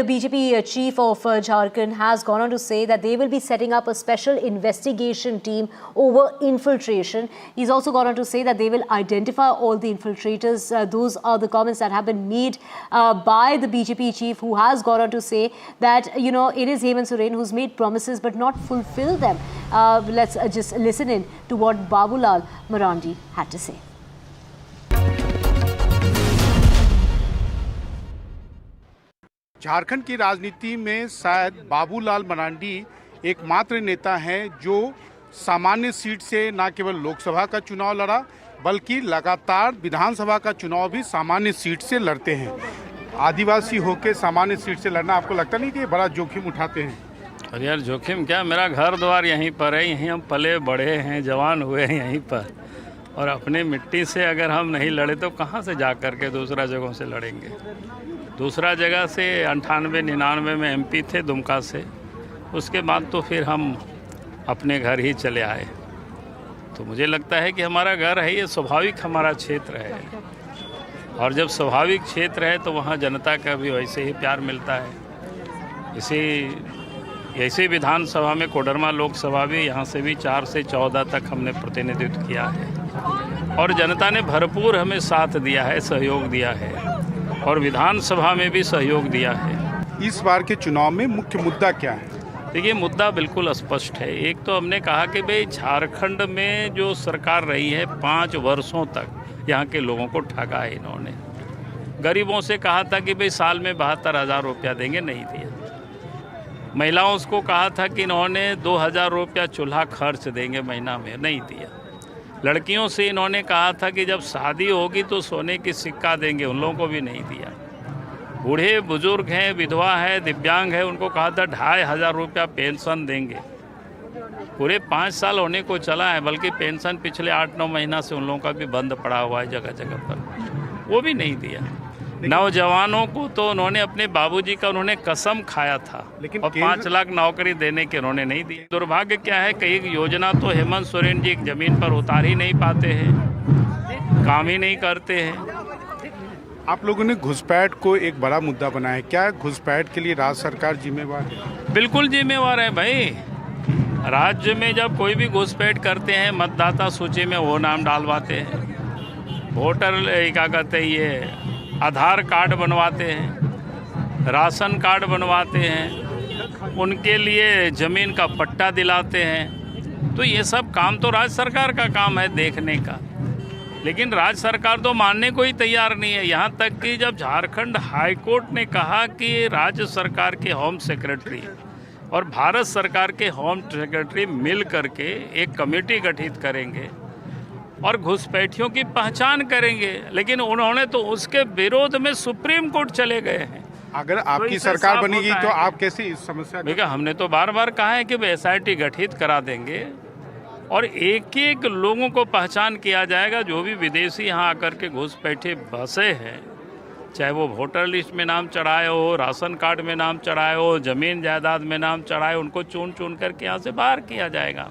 The BJP chief of Jharkhand has gone on to say that they will be setting up a special investigation team over infiltration. He's also gone on to say that they will identify all the infiltrators. Those are the comments that have been made by the BJP chief, who has gone on to say that, it is Hemant Soren who's made promises but not fulfilled them. Let's just listen in to what Babulal Marandi had to say. Jharkhand की राजनीति में शायद बाबूलाल मरांडी एकमात्र नेता हैं जो सामान्य seat से न केवल लोकसभा का चुनाव लड़ा बल्कि लगातार विधानसभा का चुनाव भी सामान्य सीट से लड़ते हैं। आदिवासी होकर सामान्य सीट से लड़ना आपको लगता नहीं कि बड़ा जोखिम उठाते हैं? अरे यार, जोखिम क्या, मेरा घर द्वार यहीं पर है, यहीं हम पले बढ़े हैं, जवान हुए हैं यहीं पर, और अपने मिट्टी से अगर हम नहीं लड़े तो कहाँ से जा कर के दूसरा जगहों से लड़ेंगे। दूसरा जगह से 98-99 में एमपी थे दुमका से, उसके बाद तो फिर हम अपने घर ही चले आए। तो मुझे लगता है कि हमारा घर है, ये स्वाभाविक हमारा क्षेत्र है, और जब स्वाभाविक क्षेत्र है तो वहाँ जनता का भी वैसे ही प्यार मिलता है। ऐसे विधानसभा में कोडरमा लोकसभा भी, यहाँ से भी 4 से 14 तक हमने प्रतिनिधित्व किया है, और जनता ने भरपूर हमें साथ दिया है, सहयोग दिया है, और विधानसभा में भी सहयोग दिया है। इस बार के चुनाव में मुख्य मुद्दा क्या है? देखिए, मुद्दा बिल्कुल स्पष्ट है। एक तो हमने कहा कि भाई झारखंड में जो सरकार रही है 5 वर्षों तक यहाँ के लोगों को ठगा है इन्होंने। गरीबों से कहा था कि भाई साल में 72,000 रुपया देंगे, नहीं दिया। महिलाओं को कहा था कि इन्होंने 2,000 रुपया चूल्हा खर्च देंगे महीना में, नहीं दिया। लड़कियों से इन्होंने कहा था कि जब शादी होगी तो सोने की सिक्का देंगे, उन लोगों को भी नहीं दिया। बूढ़े बुजुर्ग हैं, विधवा है, दिव्यांग है, उनको कहा था 2,500 रुपया पेंशन देंगे। पूरे 5 साल होने को चला है, बल्कि पेंशन पिछले 8-9 महीना से उन लोगों का भी बंद पड़ा हुआ है जगह जगह पर, वो भी नहीं दिया। नौजवानों को तो उन्होंने अपने बाबूजी का उन्होंने कसम खाया था, लेकिन और 5 लाख नौकरी देने के उन्होंने नहीं दी। दुर्भाग्य क्या है, कई योजना तो हेमंत सोरेन जी जमीन पर उतार ही नहीं पाते हैं, काम ही नहीं करते हैं। आप लोगों ने घुसपैठ को एक बड़ा मुद्दा बनाया है, क्या घुसपैठ के लिए राज्य सरकार जिम्मेवार है? बिल्कुल जिम्मेवार है भाई। राज्य में जब कोई भी घुसपैठ करते हैं, मतदाता सूची में वो नाम डालवाते हैं, वोटर क्या कहते हैं, ये आधार कार्ड बनवाते हैं, राशन कार्ड बनवाते हैं, उनके लिए ज़मीन का पट्टा दिलाते हैं। तो ये सब काम तो राज्य सरकार का काम है देखने का, लेकिन राज्य सरकार तो मानने को ही तैयार नहीं है। यहाँ तक कि जब झारखंड हाई कोर्ट ने कहा कि राज्य सरकार के होम सेक्रेटरी और भारत सरकार के होम सेक्रेटरी मिल करके एक कमेटी गठित करेंगे और घुसपैठियों की पहचान करेंगे, लेकिन उन्होंने तो उसके विरोध में सुप्रीम कोर्ट चले गए हैं। अगर आपकी सरकार बनेगी तो आप कैसे इस समस्या? देखिए, हमने तो बार बार कहा है कि वे SIT गठित करा देंगे और एक एक लोगों को पहचान किया जाएगा, जो भी विदेशी यहाँ आकर के घुसपैठे बसे हैं, चाहे वो वोटर लिस्ट में नाम चढ़ाए हो, राशन कार्ड में नाम चढ़ाए हो, ज़मीन जायदाद में नाम चढ़ाए, उनको चुन चुन करके यहाँ से बाहर किया जाएगा।